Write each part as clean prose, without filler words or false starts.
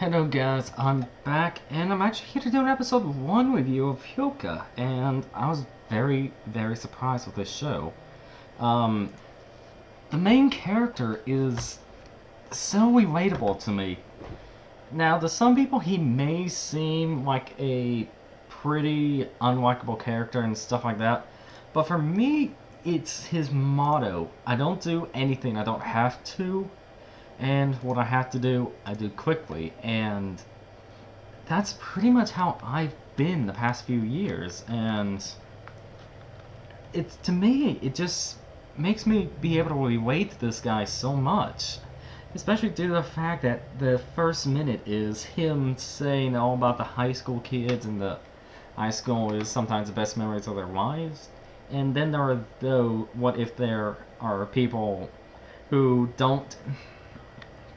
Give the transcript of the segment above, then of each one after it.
Hello guys, I'm back and I'm actually here to do an episode 1 review of Hyouka, and I was very surprised with this show. Um, the main character is so relatable to me. Now, to some people he may seem like a pretty unlikable character and stuff like that, but for me it's his motto. I don't do anything I don't have to, and what I have to do, I do quickly, and that's pretty much how I've been the past few years, and it's to me, it just makes me be able to relate to this guy so much, especially due to the fact that the first minute is him saying all about the high school kids and the high school is sometimes the best memories of their lives, and then there are though what if there are people who don't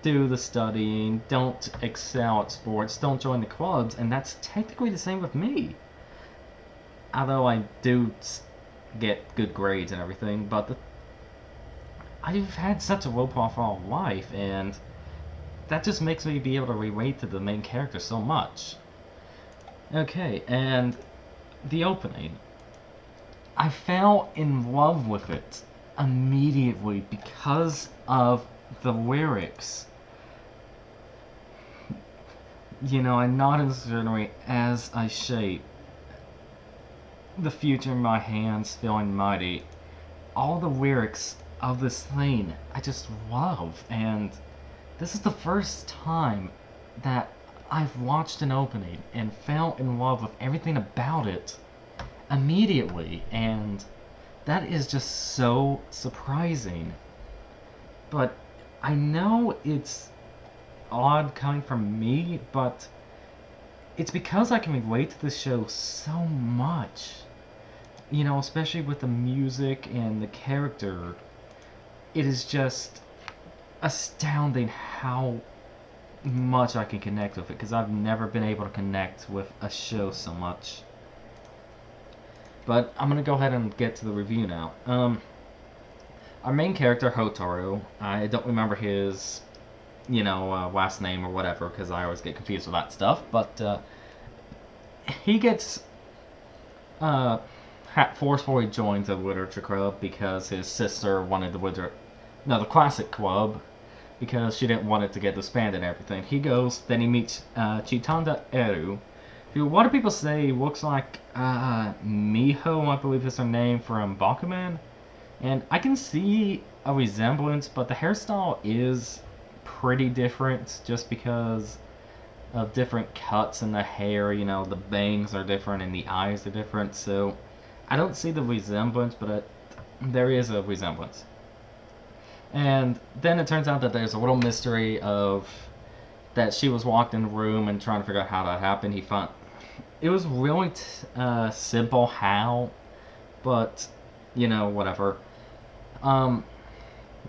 do the studying, don't excel at sports, don't join the clubs, and that's technically the same with me. Although I do get good grades and everything, but I've had such a low profile life, and that just makes me be able to relate to the main character so much. Okay, and the opening. I fell in love with it immediately because of the lyrics. I nod uncertainly as I shape the future in my hands, feeling mighty. All the lyrics of this thing I just love, and this is the first time that I've watched an opening and fell in love with everything about it immediately, and that is just so surprising. But I know it's odd coming from me, but it's because I can relate to this show so much. Especially with the music and the character. It is just astounding how much I can connect with it, because I've never been able to connect with a show so much. But I'm gonna go ahead and get to the review now. Our main character, Hotaru, I don't remember his last name or whatever, because I always get confused with that stuff. But he gets forcefully joined the literature club because his sister wanted the classic club, because she didn't want it to get disbanded and everything. He goes, then he meets Chitanda Eru, who a lot of people say looks like Miho, I believe is her name, from Bakuman. And I can see a resemblance, but the hairstyle is pretty different just because of different cuts in the hair. The bangs are different and the eyes are different, so I don't see the resemblance, but there is a resemblance. And then it turns out that there's a little mystery of that she was locked in the room and trying to figure out how that happened. It was really simple how, but whatever.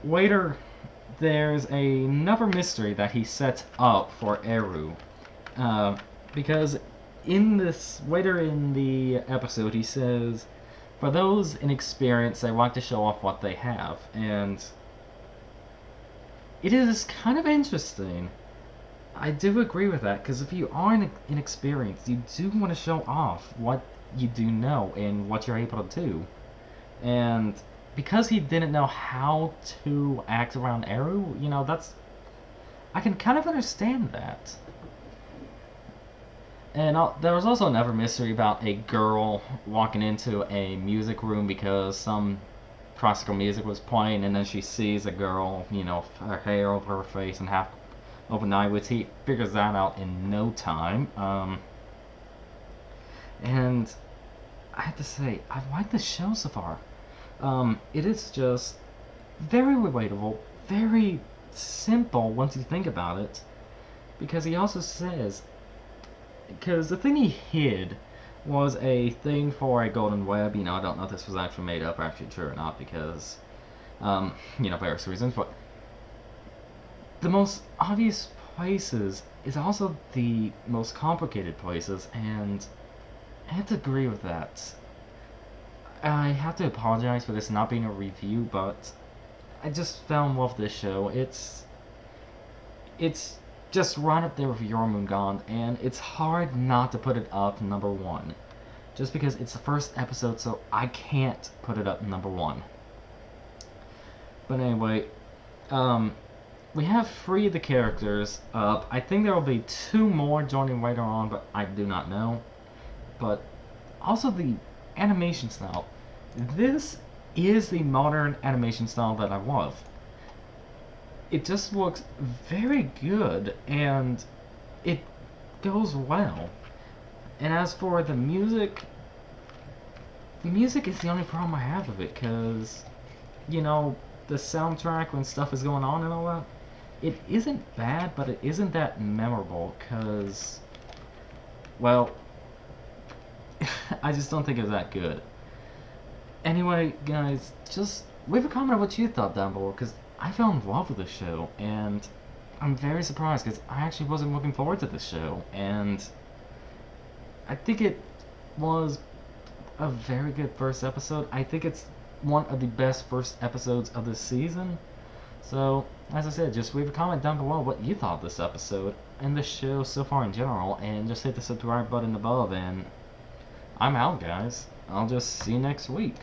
Later, there's another mystery that he sets up for Eru. Because later in the episode, he says, for those inexperienced, they like to show off what they have. And it is kind of interesting. I do agree with that, because if you are inexperienced, you do want to show off what you do know and what you're able to do. And because he didn't know how to act around Eru, I can kind of understand that. And there was also another mystery about a girl walking into a music room because some classical music was playing, and then she sees a girl, her hair over her face and half open eyelids. He figures that out in no time. And I have to say, I like the show so far. It is just very relatable, very simple once you think about it. Because he also says, because the thing he hid was a thing for a golden web. I don't know if this was actually made up or actually true or not, because, various reasons. But the most obvious places is also the most complicated places, and I have to agree with that. I have to apologize for this not being a review, but I just fell in love with this show. It's just right up there with Jormungand, and it's hard not to put it up number one. Just because it's the first episode, so I can't put it up number one. But anyway, we have 3 of the characters up. I think there will be 2 more joining later on, but I do not know. But also the animation style. This is the modern animation style that I love. It just looks very good, and it goes well. And as for the music is the only problem I have with it, because, you know, the soundtrack when stuff is going on and all that, it isn't bad, but it isn't that memorable, because, well, I just don't think it's that good. Anyway, guys, just leave a comment on what you thought down below, because I fell in love with this show, and I'm very surprised, because I actually wasn't looking forward to this show, and I think it was a very good first episode. I think it's one of the best first episodes of this season. So, as I said, just leave a comment down below what you thought of this episode and the show so far in general, and just hit the subscribe button above, and I'm out, guys. I'll just see you next week.